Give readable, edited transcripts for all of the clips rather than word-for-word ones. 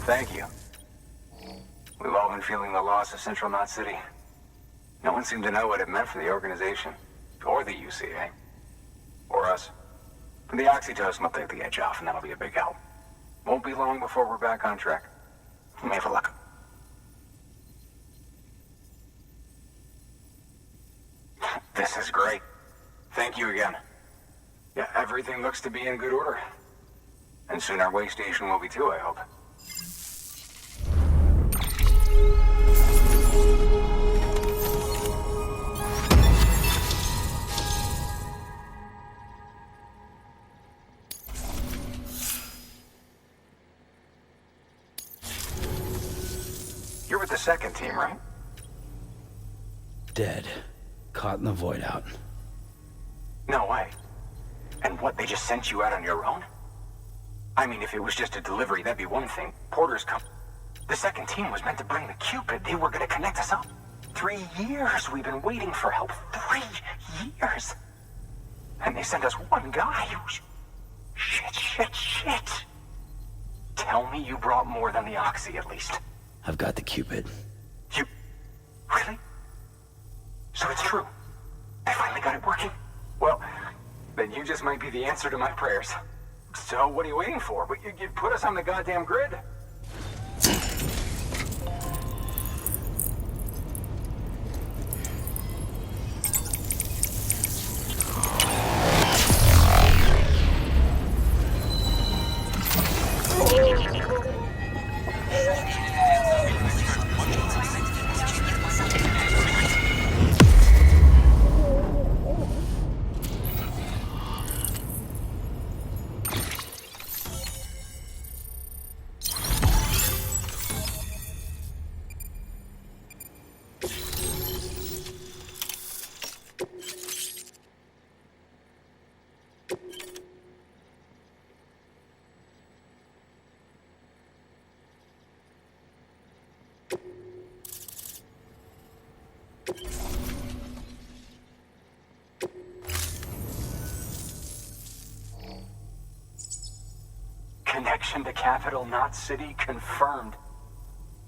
Thank you. We've all been feeling the loss of Central Knot City. No one seemed to know what it meant for the organization, or the UCA, or us. The oxytocin will take the edge off, and that'll be a big help. Won't be long before we're back on track. We may have a luck. This is great. Thank you again. Yeah, everything looks to be in good order. And soon our way station will be too, I hope. You're with the second team, right? Dead. Caught in the void out. No way. And what, they just sent you out on your own? I mean, if it was just a delivery, that'd be one thing. Porters come. The second team was meant to bring the Cupid. They were gonna connect us up. 3 years we've been waiting for help. 3 years. And they sent us one guy who's... Shit. Tell me you brought more than the Oxy, at least. I've got the Cupid. You... Really? So it's true. They finally got it working. Well, then you just might be the answer to my prayers. So what are you waiting for? But you put us on the goddamn grid. Connection to Capital Knot City confirmed.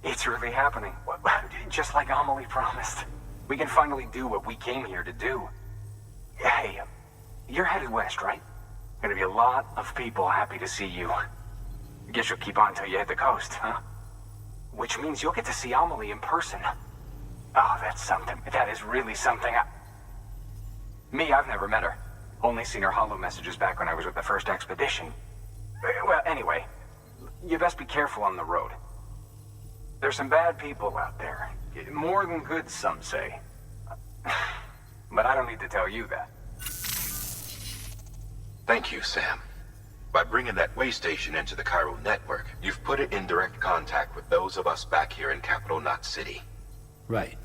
It's really happening. Just like Amelie promised. We can finally do what we came here to do. Hey, you're headed west, right? Gonna be a lot of people happy to see you. Guess you'll keep on till you hit the coast, huh? Which means you'll get to see Amelie in person. Oh, that's something. That is really something. Me, I've never met her. Only seen her holo messages back when I was with the first expedition. Well, anyway, you best be careful on the road. There's some bad people out there. More than good, some say. But I don't need to tell you that. Thank you, Sam. By bringing that way station into the Cairo network, you've put it in direct contact with those of us back here in Capital Knot City. Right.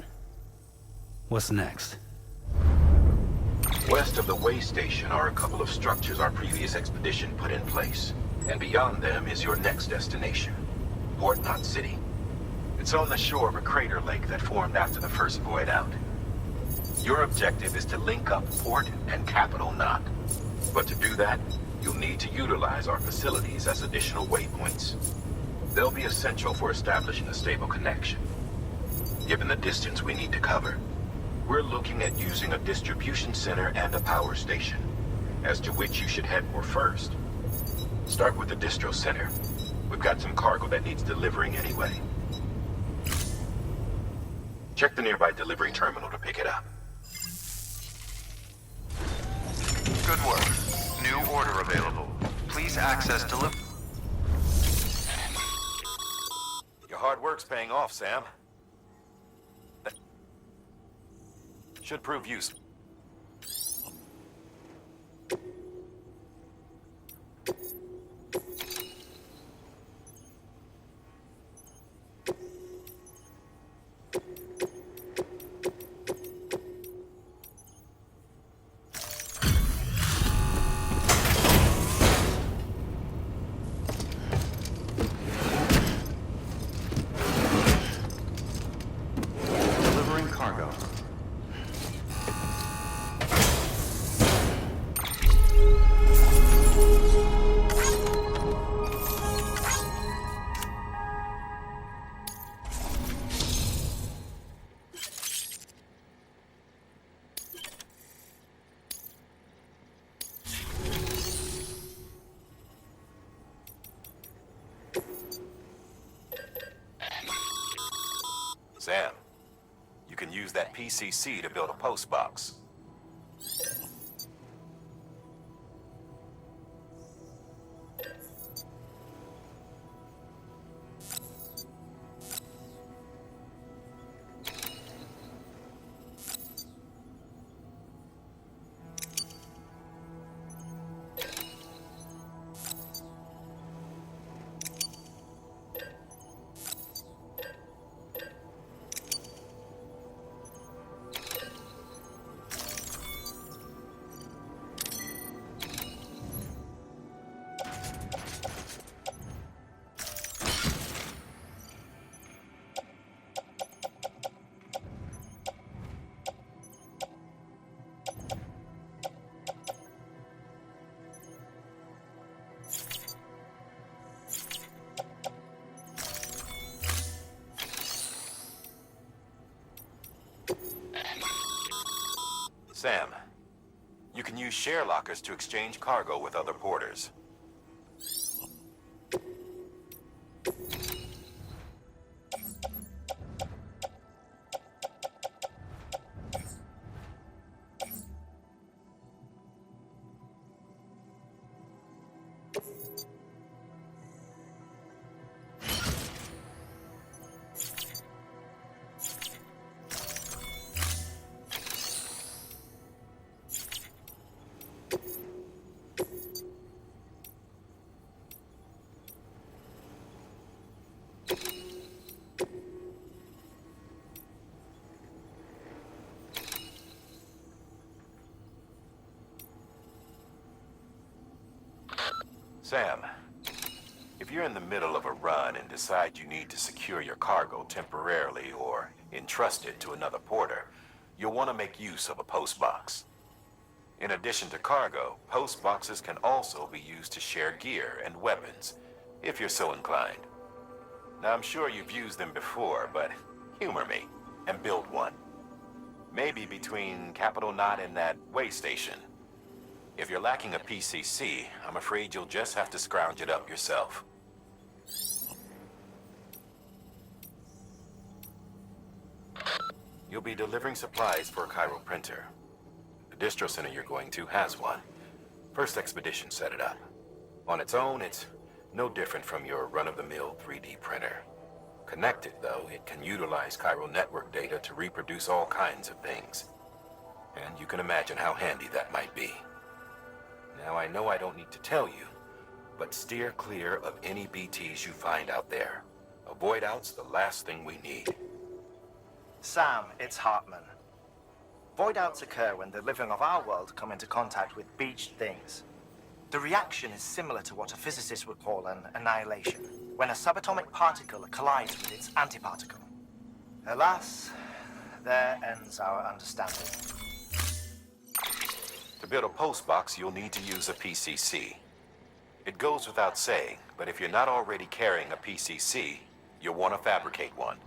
What's next? West of the way station are a couple of structures our previous expedition put in place. And beyond them is your next destination, Port Knot City. It's on the shore of a crater lake that formed after the first void out. Your objective is to link up Port and Capital Knot. But to do that, you'll need to utilize our facilities as additional waypoints. They'll be essential for establishing a stable connection. Given the distance we need to cover, we're looking at using a distribution center and a power station, as to which you should head for first. Start with the distro center. We've got some cargo that needs delivering anyway. Check the nearby delivery terminal to pick it up. Good work. New order available. Please access delivery. Your hard work's paying off, Sam. That should prove useful. Sam, you can use that PCC to build a post box. Sam, you can use share lockers to exchange cargo with other porters. Sam, if you're in the middle of a run and decide you need to secure your cargo temporarily or entrust it to another porter, you'll want to make use of a post box. In addition to cargo, post boxes can also be used to share gear and weapons, if you're so inclined. Now, I'm sure you've used them before, but humor me and build one. Maybe between Capital Knot and that way station. If you're lacking a PCC, I'm afraid you'll just have to scrounge it up yourself. You'll be delivering supplies for a Cairo printer. The distro center you're going to has one. First expedition set it up. On its own, it's no different from your run-of-the-mill 3D printer. Connected, though, it can utilize Cairo network data to reproduce all kinds of things. And you can imagine how handy that might be. Now, I know I don't need to tell you, but steer clear of any BTs you find out there. Avoid out's the last thing we need. Sam, it's Hartman. Void outs occur when the living of our world come into contact with beached things. The reaction is similar to what a physicist would call an annihilation, when a subatomic particle collides with its antiparticle. Alas, there ends our understanding. To build a post box, you'll need to use a PCC. It goes without saying, but if you're not already carrying a PCC, you'll want to fabricate one.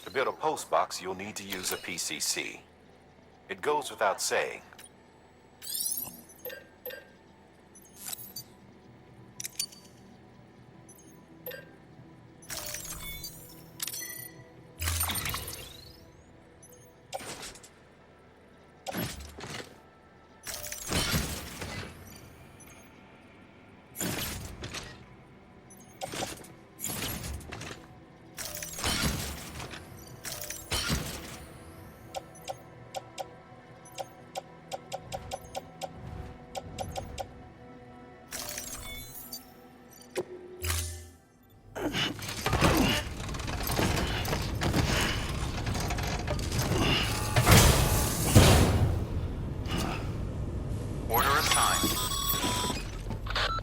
To build a post box, you'll need to use a PCC. It goes without saying,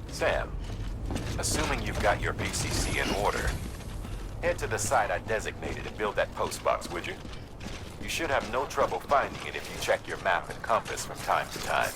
Sam, assuming you've got your PCC in order, head to the site I designated and build that post box, would you? You should have no trouble finding it if you check your map and compass from time to time.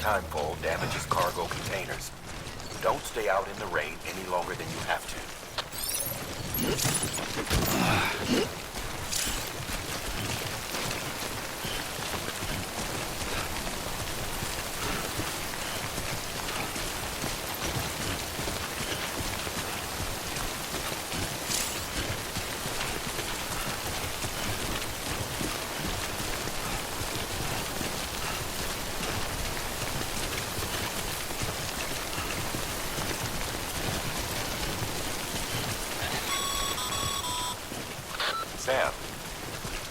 timefall damages cargo containers. Don't stay out in the rain any longer than you have to. Sam,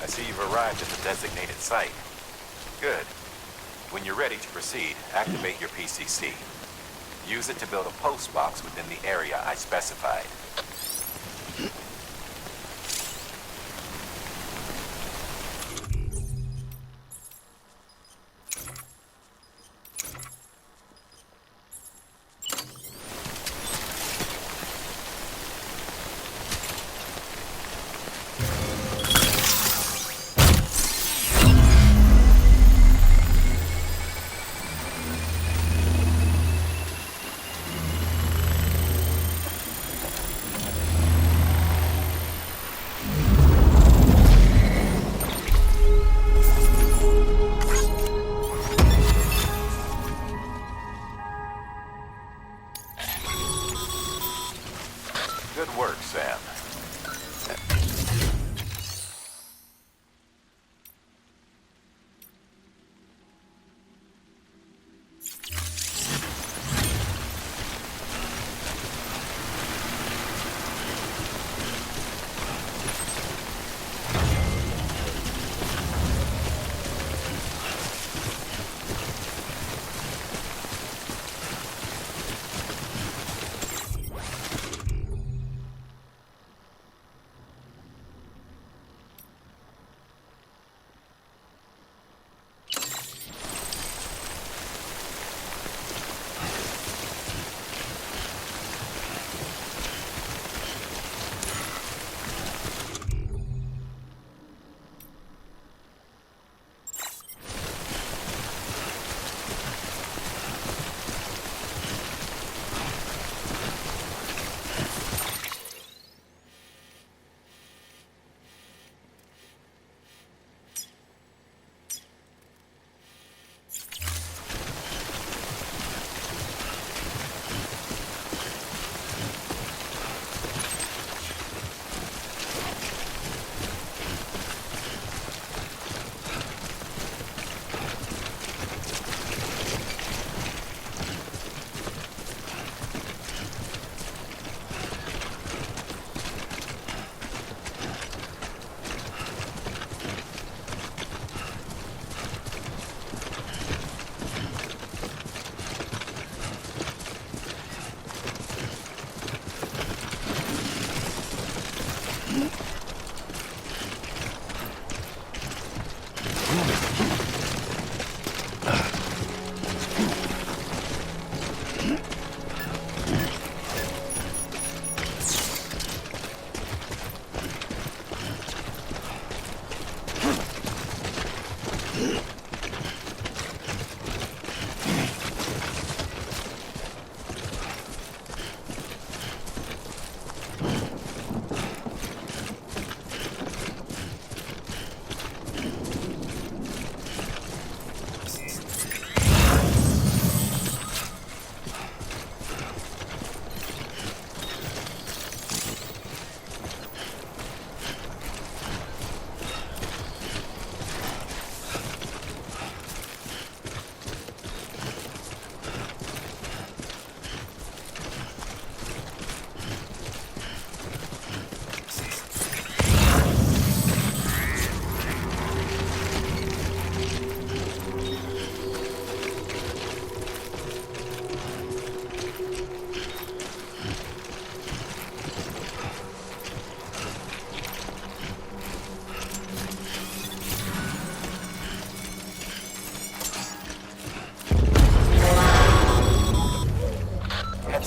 I see you've arrived at the designated site. Good. When you're ready to proceed, activate your PCC. Use it to build a post box within the area I specified. Good work, Sam.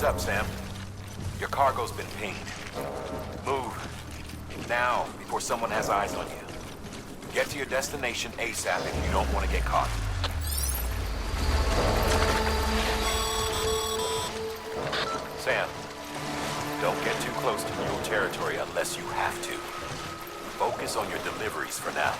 Up, Sam. Your cargo's been pinged. Move. Now, before someone has eyes on you. Get to your destination ASAP if you don't want to get caught. Sam, don't get too close to mule territory unless you have to. Focus on your deliveries for now.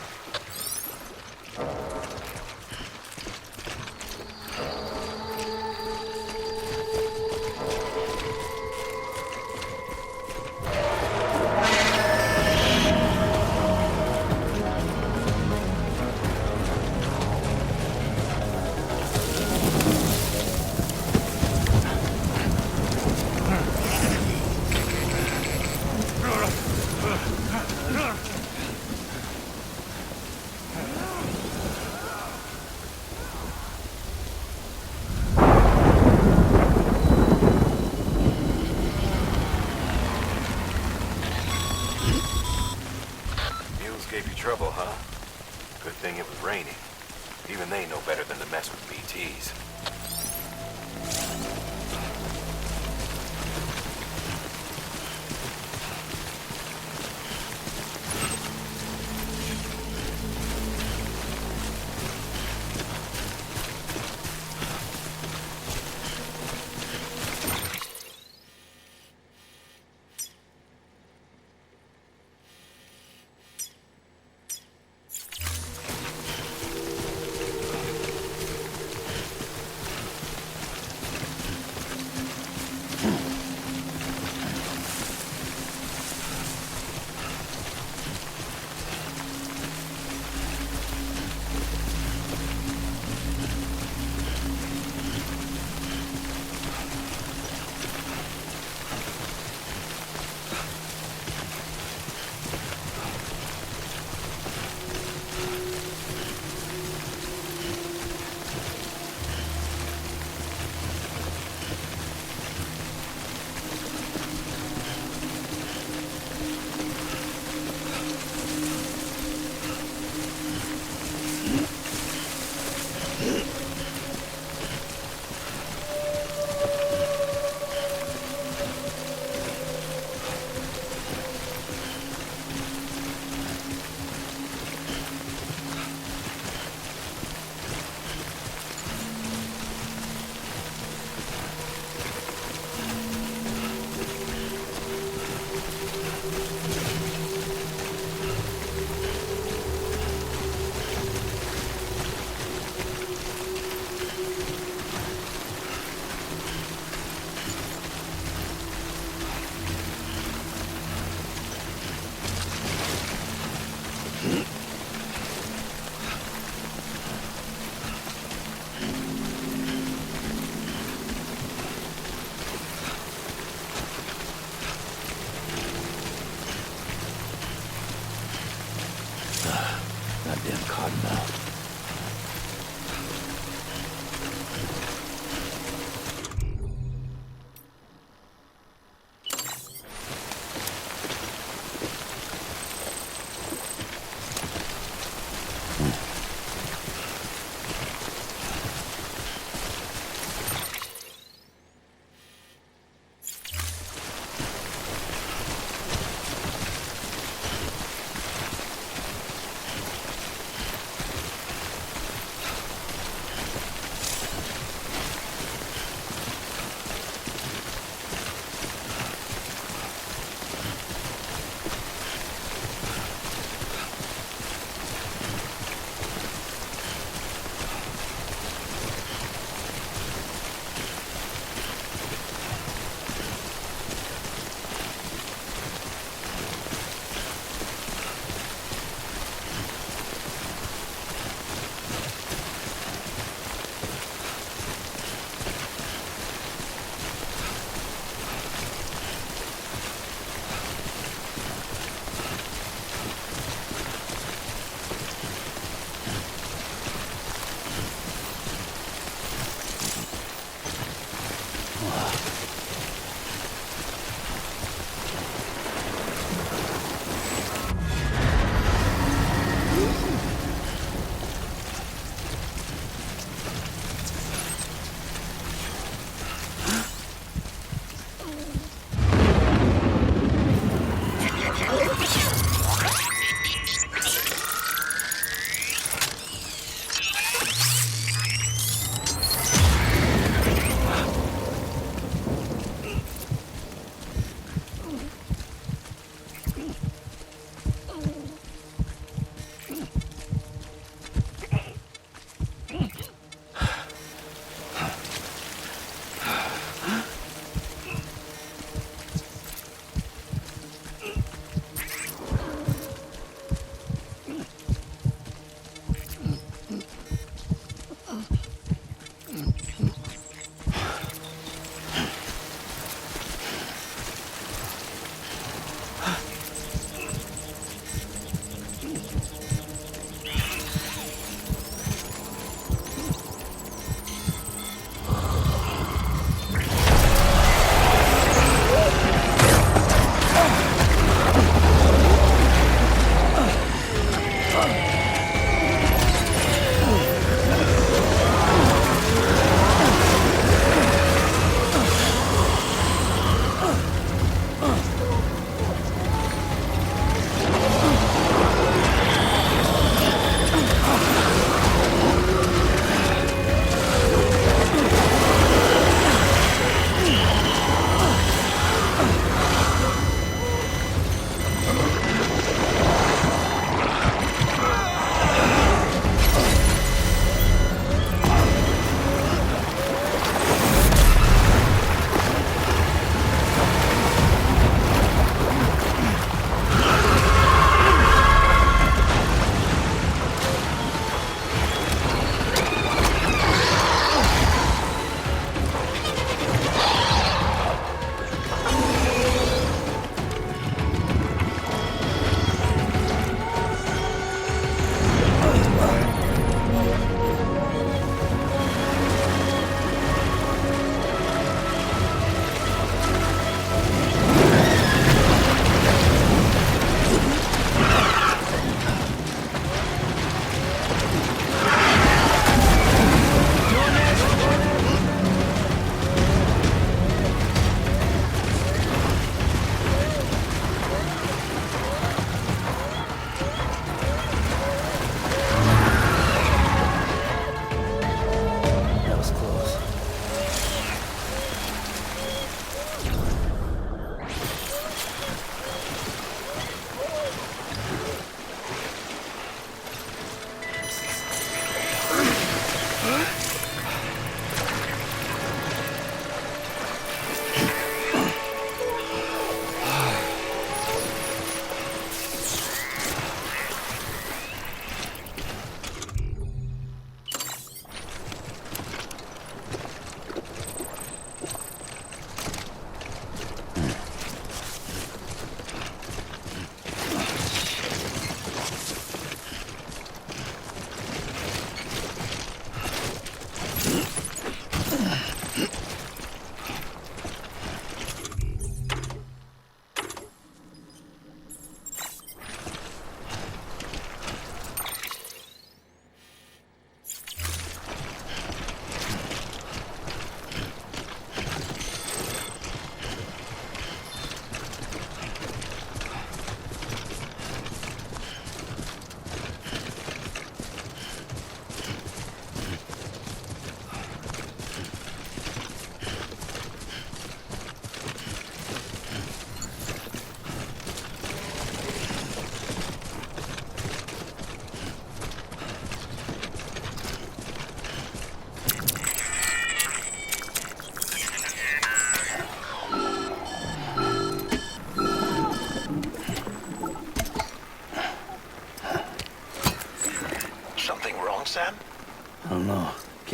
Gave you trouble, huh? Good thing it was raining. Even they know better than to mess with BTs.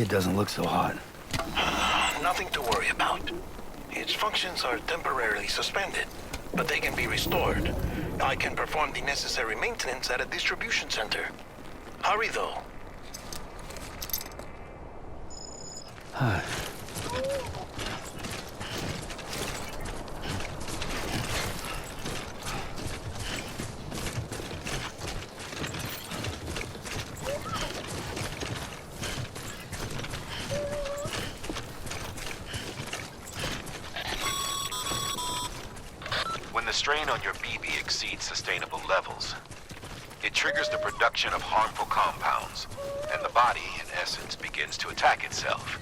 Kid doesn't look so hot. Nothing to worry about. Its functions are temporarily suspended, but they can be restored. I can perform the necessary maintenance at a distribution center. Hurry, though. When the strain on your BB exceeds sustainable levels, it triggers the production of harmful compounds, and the body, in essence, begins to attack itself.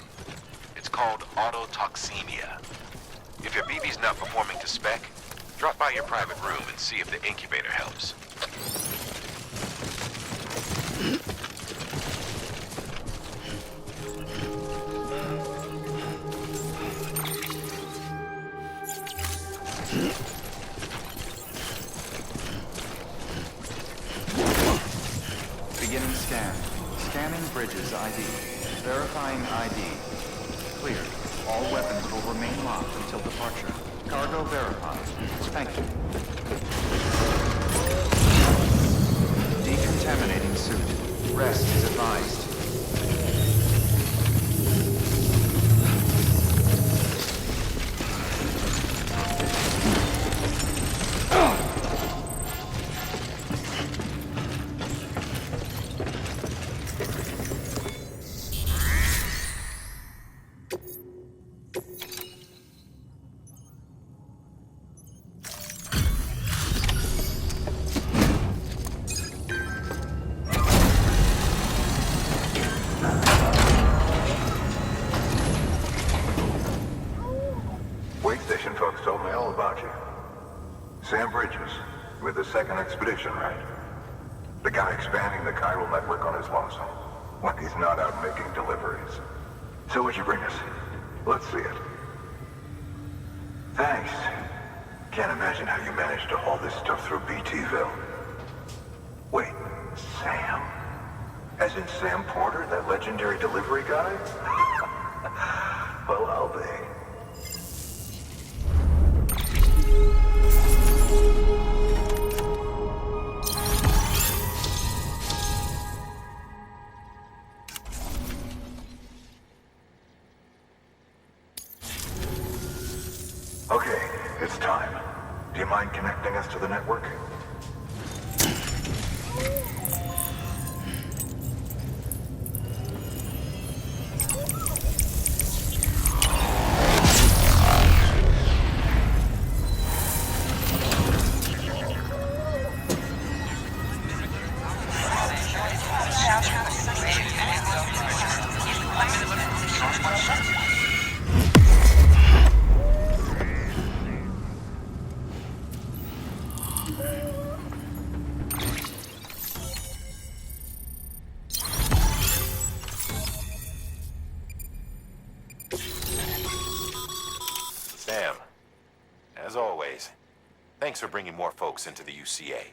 It's called autotoxemia. If your BB's not performing to spec, drop by your private room and see if the incubator helps. Beginning scan. Scanning bridges ID. Verifying ID. Clear. All weapons will remain locked until departure. Cargo verified. Thank you. Decontaminating suit. Rest is advised. Wait station folks told me all about you. Sam Bridges, with the second expedition, right? The guy expanding the chiral network on his lonesome. When he's not out making deliveries. So what'd you bring us? Let's see it. Thanks. Can't imagine how you managed to haul this stuff through BTville. Wait, Sam? As in Sam Porter, that legendary delivery guy? Well, I'll be. Okay, it's time. Do you mind connecting us to the network? Sam, as always, thanks for bringing more folks into the UCA.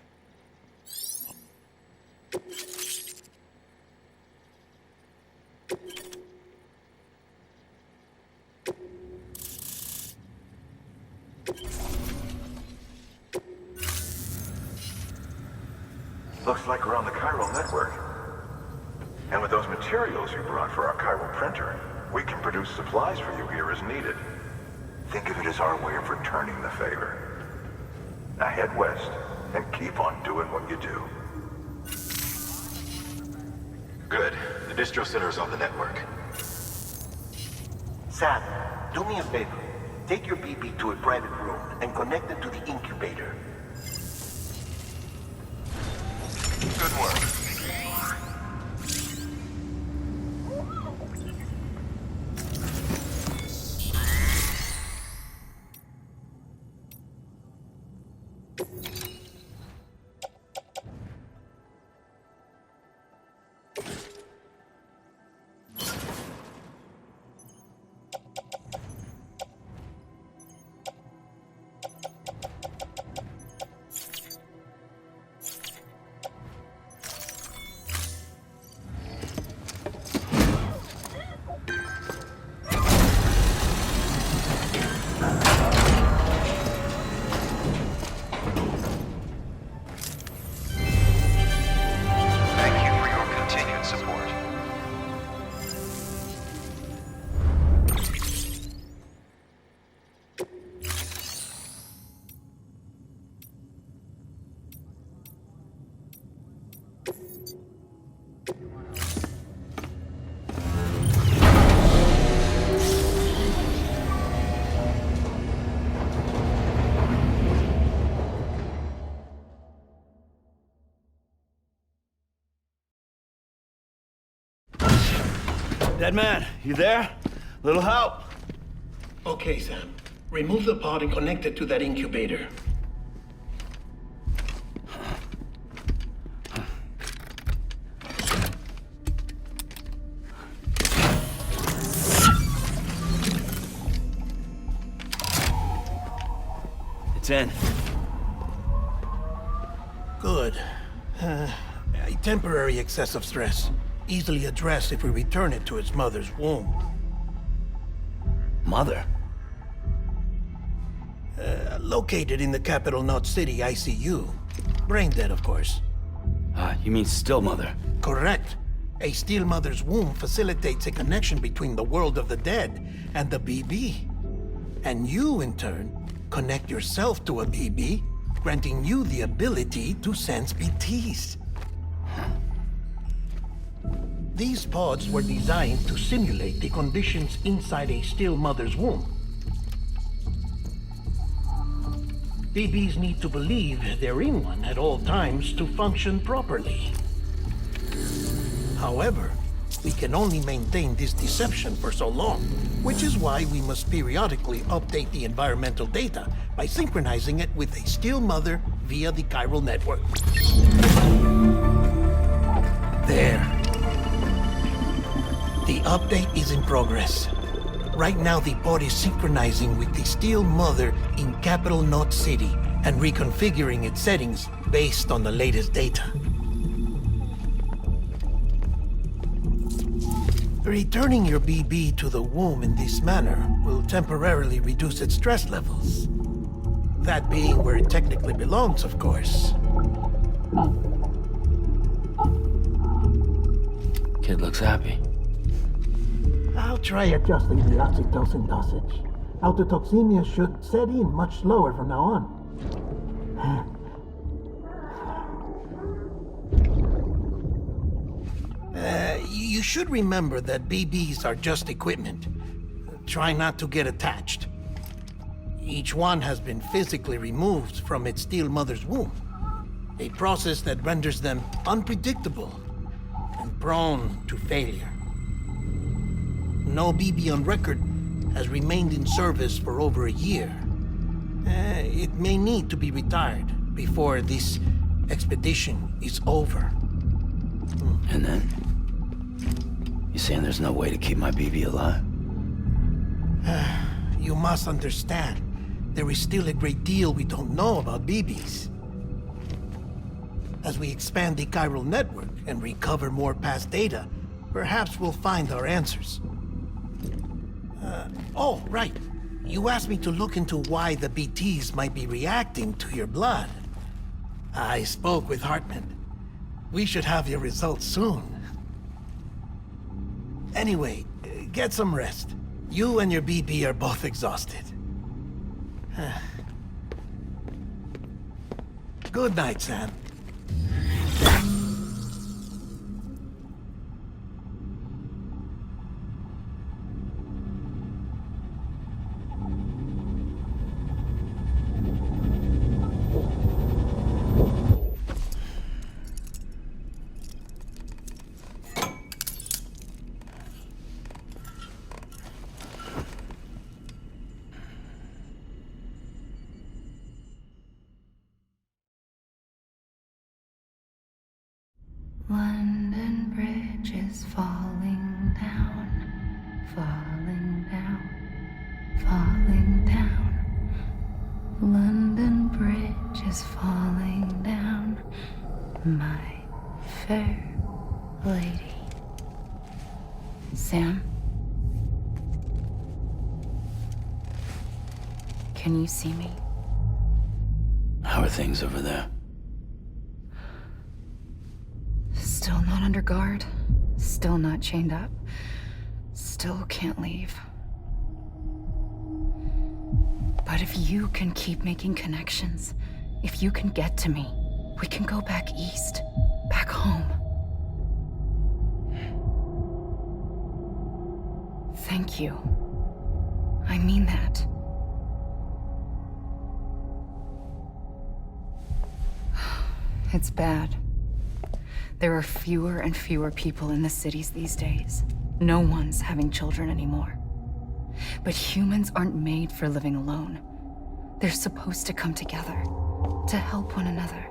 Looks like we're on the chiral network. And with those materials you brought for our chiral printer, we can produce supplies for you here as needed. Think of it as our way of returning the favor. Now head west and keep on doing what you do. Good. The distro center is on the network. Sam, do me a favor. Take your BB to a private room and connect it to the incubator. Good work. Dead man, you there? Little help? Okay, Sam. Remove the pod and connect it to that incubator. It's in. Good. A temporary excessive stress. Easily addressed if we return it to its mother's womb. Mother? Located in the capital Knot City ICU. Brain dead, of course. You mean still mother? Correct. A steel mother's womb facilitates a connection between the world of the dead and the BB. And you, in turn, connect yourself to a BB, granting you the ability to sense BTs. These pods were designed to simulate the conditions inside a still mother's womb. BBs need to believe they're in one at all times to function properly. However, we can only maintain this deception for so long, which is why we must periodically update the environmental data by synchronizing it with a still mother via the chiral network. There. The update is in progress. Right now, the pod is synchronizing with the Steel Mother in Capital Knot City and reconfiguring its settings based on the latest data. Returning your BB to the womb in this manner will temporarily reduce its stress levels. That being where it technically belongs, of course. Kid looks happy. I'll try adjusting the oxytocin dosage. Autotoxemia should set in much slower from now on. You should remember that BBs are just equipment. Try not to get attached. Each one has been physically removed from its steel mother's womb. A process that renders them unpredictable and prone to failure. No BB on record has remained in service for over a year. It may need to be retired before this expedition is over. And then? You saying there's no way to keep my BB alive? You must understand, there is still a great deal we don't know about BBs. As we expand the chiral network and recover more past data, perhaps we'll find our answers. Oh, right. You asked me to look into why the BTs might be reacting to your blood. I spoke with Hartman. We should have your results soon. Anyway, get some rest. You and your BB are both exhausted. Good night, Sam. London Bridge is falling down, falling down, falling down. London Bridge is falling down, my fair lady. Sam? Can you see me? How are things over there? Still not under guard, still not chained up, still can't leave. But if you can keep making connections, if you can get to me, we can go back east, back home. Thank you. I mean that. It's bad. There are fewer and fewer people in the cities these days. No one's having children anymore. But humans aren't made for living alone. They're supposed to come together, to help one another.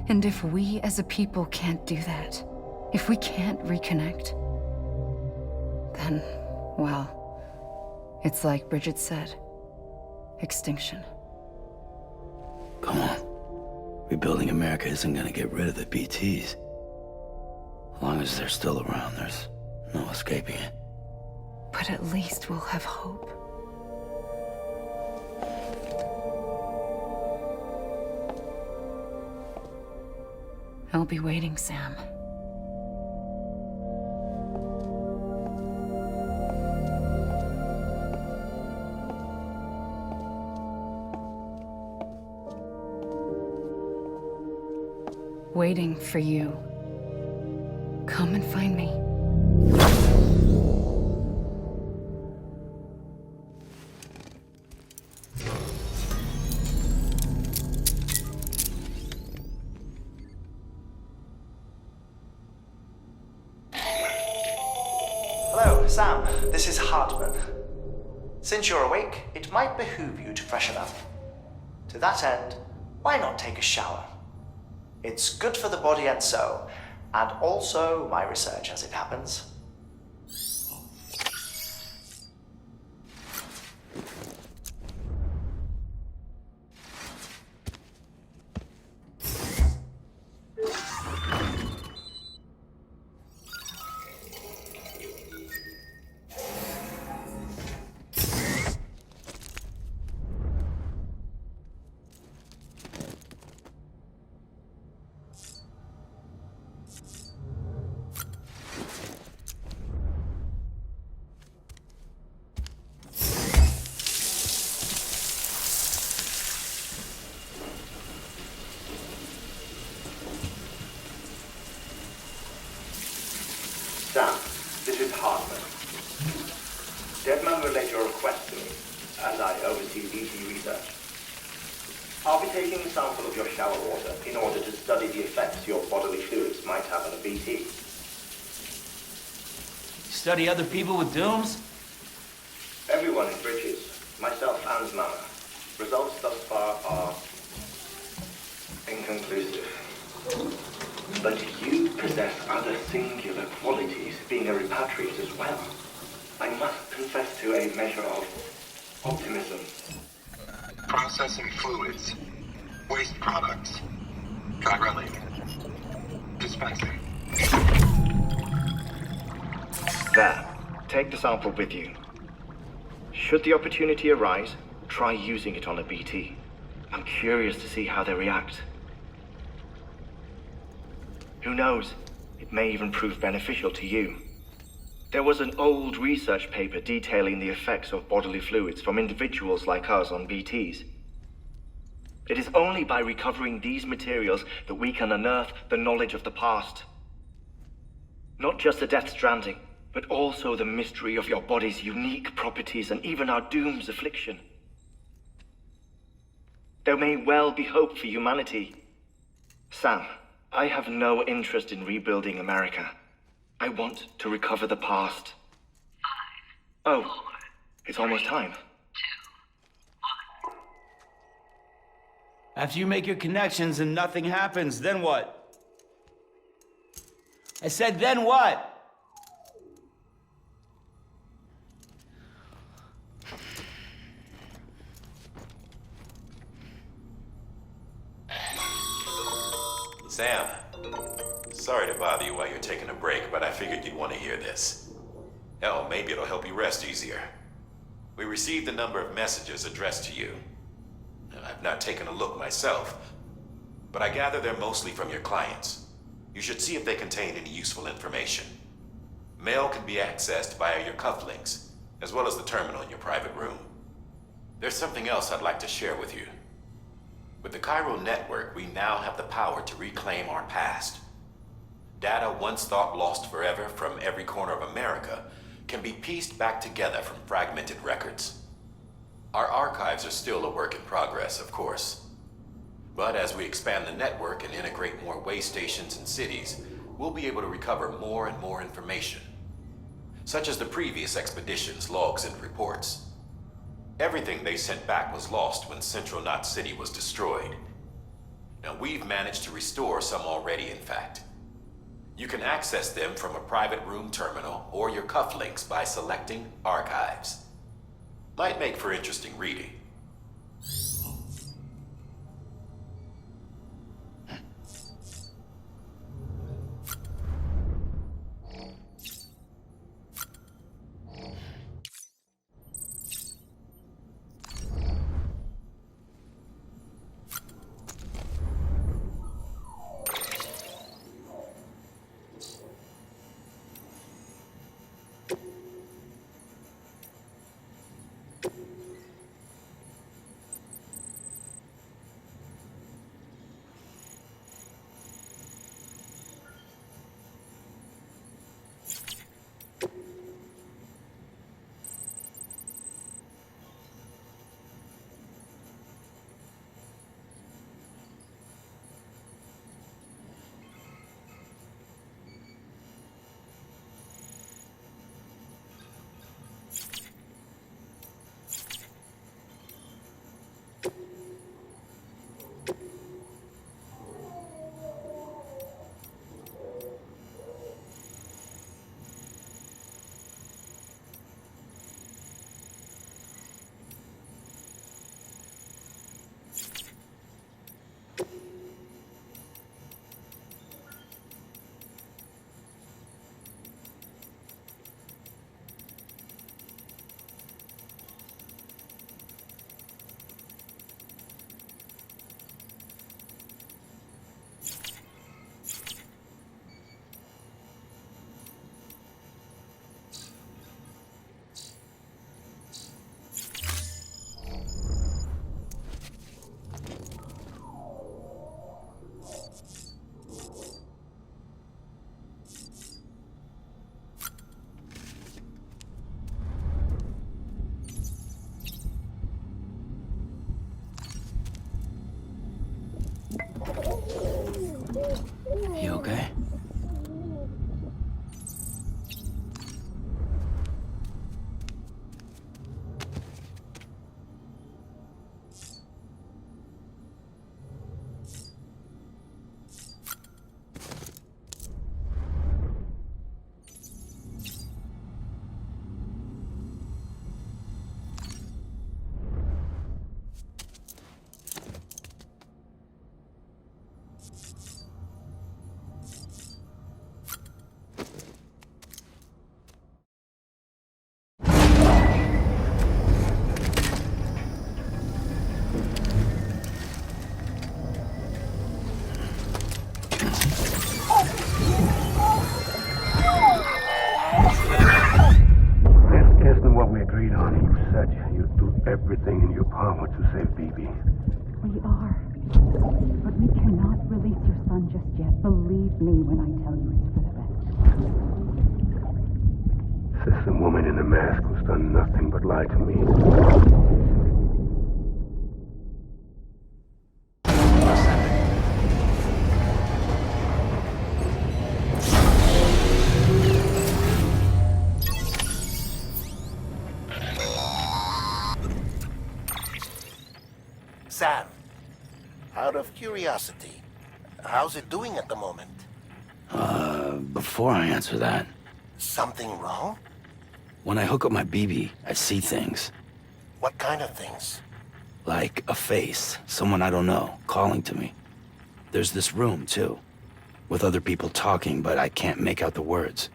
And if we as a people can't do that, if we can't reconnect, then, well, it's like Bridget said, extinction. Come on. Rebuilding America isn't gonna get rid of the BTs. As long as they're still around, there's no escaping it. But at least we'll have hope. I'll be waiting, Sam. Waiting for you. Come and find me. Hello, Sam. This is Hartman. Since you're awake, it might behoove you to freshen up. To that end, why not take a shower? It's good for the body and soul, and also my research as it happens. Sam, this is Hartman. Deadman relayed your request to me, as I oversee BT research. I'll be taking a sample of your shower water in order to study the effects your bodily fluids might have on a BT. Study other people with dooms? Everyone in Bridges, myself and Mama. Results thus far are inconclusive. But you possess other singular qualities, being a repatriate as well. I must confess to a measure of optimism. Processing fluids. Waste products. Drilling. Dispensing. There. Take the sample with you. Should the opportunity arise, try using it on a BT. I'm curious to see how they react. Who knows? It may even prove beneficial to you. There was an old research paper detailing the effects of bodily fluids from individuals like us on BTs. It is only by recovering these materials that we can unearth the knowledge of the past. Not just the Death Stranding, but also the mystery of your body's unique properties and even our doom's affliction. There may well be hope for humanity. Sam, I have no interest in rebuilding America. I want to recover the past. 5, 4, it's almost time. 2, 1. After you make your connections and nothing happens, then what? I said, then what? Sam, sorry to bother you while you're taking a break, but I figured you'd want to hear this. Hell, maybe it'll help you rest easier. We received a number of messages addressed to you. I've not taken a look myself, but I gather they're mostly from your clients. You should see if they contain any useful information. Mail can be accessed via your cufflinks, as well as the terminal in your private room. There's something else I'd like to share with you. With the Cairo network, we now have the power to reclaim our past. Data once thought lost forever from every corner of America can be pieced back together from fragmented records. Our archives are still a work in progress, of course. But as we expand the network and integrate more way stations and cities, we'll be able to recover more and more information, such as the previous expedition's logs and reports. Everything they sent back was lost when Central Knot City was destroyed. Now, we've managed to restore some already, in fact. You can access them from a private room terminal or your cufflinks by selecting Archives. Might make for interesting reading. You okay? Everything in your power to save BB. We are. But we cannot release your son just yet. Believe me when I tell you it's for the best. Says the woman in the mask who's done nothing but lie to me. Sam, out of curiosity, how's it doing at the moment? Before I answer that, Something wrong? when I hook up my BB, I see things. What kind of things? Like a face, someone I don't know, calling to me. There's this room, too, with other people talking, but I can't make out the words.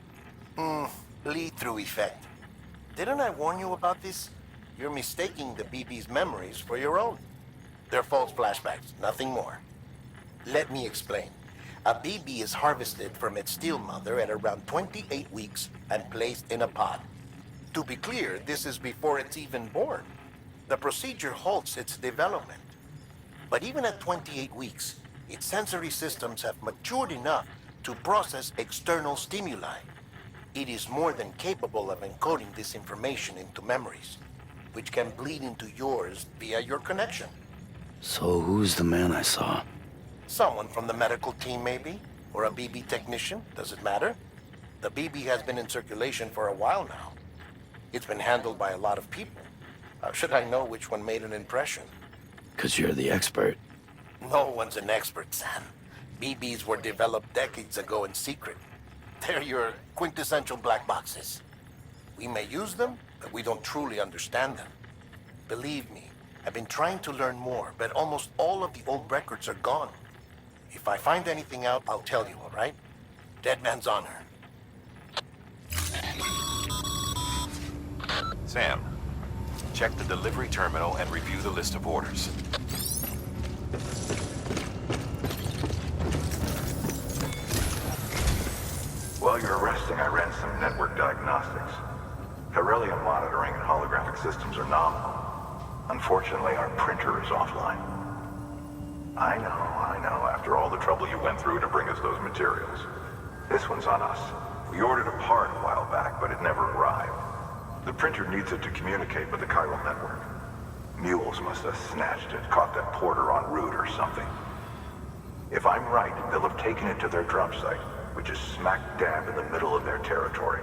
Bleed-through effect. Didn't I warn you about this? You're mistaking the BB's memories for your own. They're false flashbacks, nothing more. Let me explain. A BB is harvested from its steel mother at around 28 weeks and placed in a pod. To be clear, this is before it's even born. The procedure halts its development. But even at 28 weeks, its sensory systems have matured enough to process external stimuli. It is more than capable of encoding this information into memories, which can bleed into yours via your connection. So who's the man I saw? Someone from the medical team, maybe? or a BB technician, does it matter? The BB has been in circulation for a while now. It's been handled by a lot of people. How should I know which one made an impression? 'Cause you're the expert. No one's an expert, Sam. BBs were developed decades ago in secret. They're your quintessential black boxes. We may use them, but we don't truly understand them. Believe me, I've been trying to learn more, but almost all of the old records are gone. If I find anything out, I'll tell you, all right? Dead man's honor. Sam, check the delivery terminal and review the list of orders. While you're resting, I ran some network diagnostics. Beryllium monitoring and holographic systems are nominal. Unfortunately, our printer is offline. I know, after all the trouble you went through to bring us those materials. This one's on us. We ordered a part a while back, but it never arrived. The printer needs it to communicate with the chiral network. Mules must have snatched it, caught that porter en route or something. If I'm right, they'll have taken it to their drop site, which is smack dab in the middle of their territory.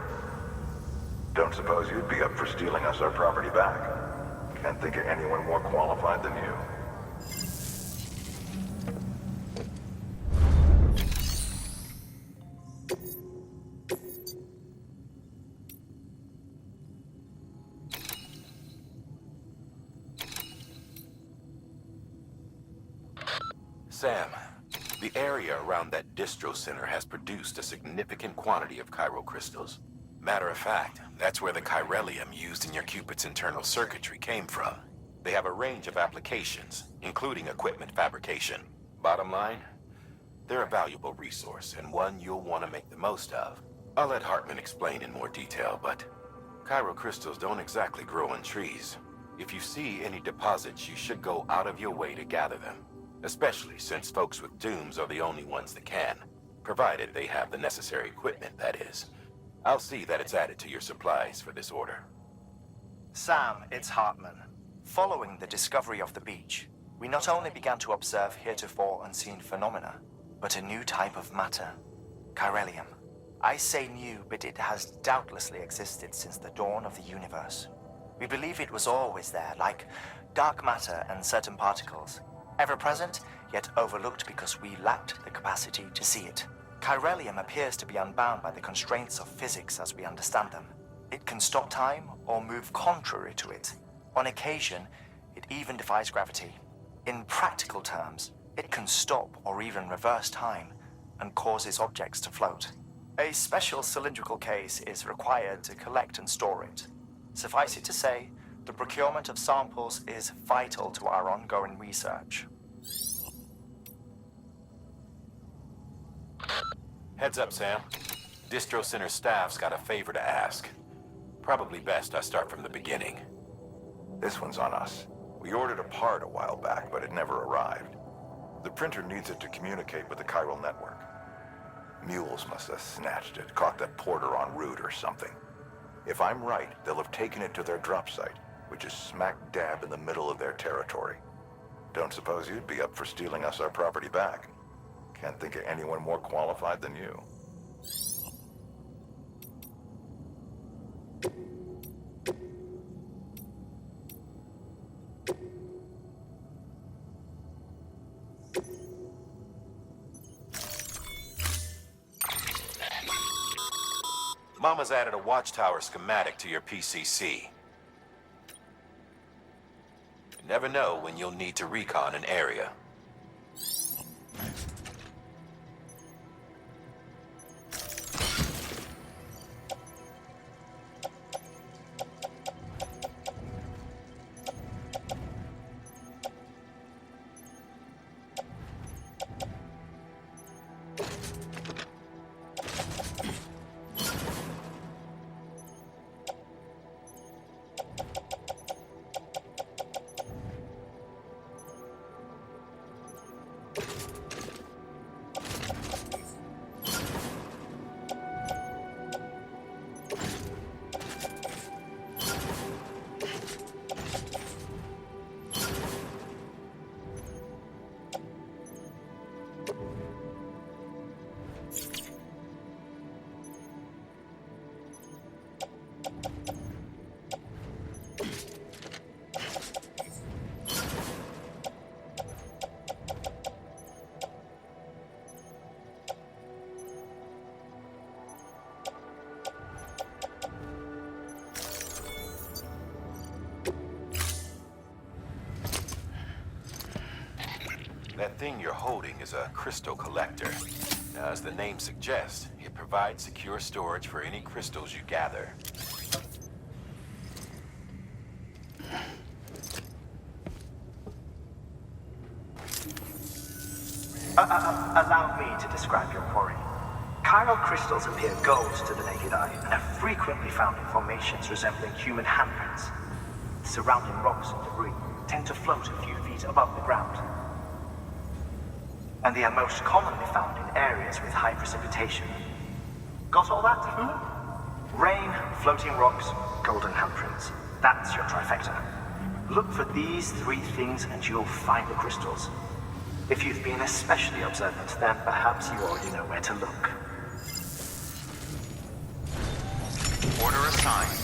Don't suppose you'd be up for stealing us our property back? Can't think of anyone more qualified than you. Sam, the area around that distro center has produced a significant quantity of chiral crystals. Matter of fact, that's where the chiralium used in your Cupid's internal circuitry came from. They have a range of applications, including equipment fabrication. Bottom line, they're a valuable resource and one you'll want to make the most of. I'll let Hartman explain in more detail, but chiral crystals don't exactly grow on trees. If you see any deposits, you should go out of your way to gather them. Especially since folks with dooms are the only ones that can. Provided they have the necessary equipment, that is. I'll see that it's added to your supplies for this order. Sam, it's Hartman. Following the discovery of the beach, we not only began to observe heretofore unseen phenomena, but a new type of matter, chiralium. I say new, but it has doubtlessly existed since the dawn of the universe. We believe it was always there, like dark matter and certain particles. Ever present, yet overlooked because we lacked the capacity to see it. Chiralium appears to be unbound by the constraints of physics as we understand them. It can stop time or move contrary to it. On occasion, it even defies gravity. In practical terms, it can stop or even reverse time and causes objects to float. A special cylindrical case is required to collect and store it. Suffice it to say, the procurement of samples is vital to our ongoing research. Heads up, Sam. Distro Center staff's got a favor to ask. Probably best I start from the beginning. This one's on us. We ordered a part a while back, but it never arrived. The printer needs it to communicate with the chiral network. Mules must have snatched it, caught that porter en route or something. If I'm right, they'll have taken it to their drop site, which is smack dab in the middle of their territory. Don't suppose you'd be up for stealing us our property back? Can't think of anyone more qualified than you. Mama's added a watchtower schematic to your PCC. You never know when you'll need to recon an area. That thing you're holding is a crystal collector. Now, as the name suggests, it provides secure storage for any crystals you gather. Allow me to describe your quarry. Chiral crystals appear gold to the naked eye and are frequently found in formations resembling human handprints. Surrounding rocks and debris tend to float a few feet above the ground. And they are most commonly found in areas with high precipitation. Got all that? Rain, floating rocks, golden handprints. That's your trifecta. Look for these three things and you'll find the crystals. If you've been especially observant, then perhaps you already know where to look. Order assigned.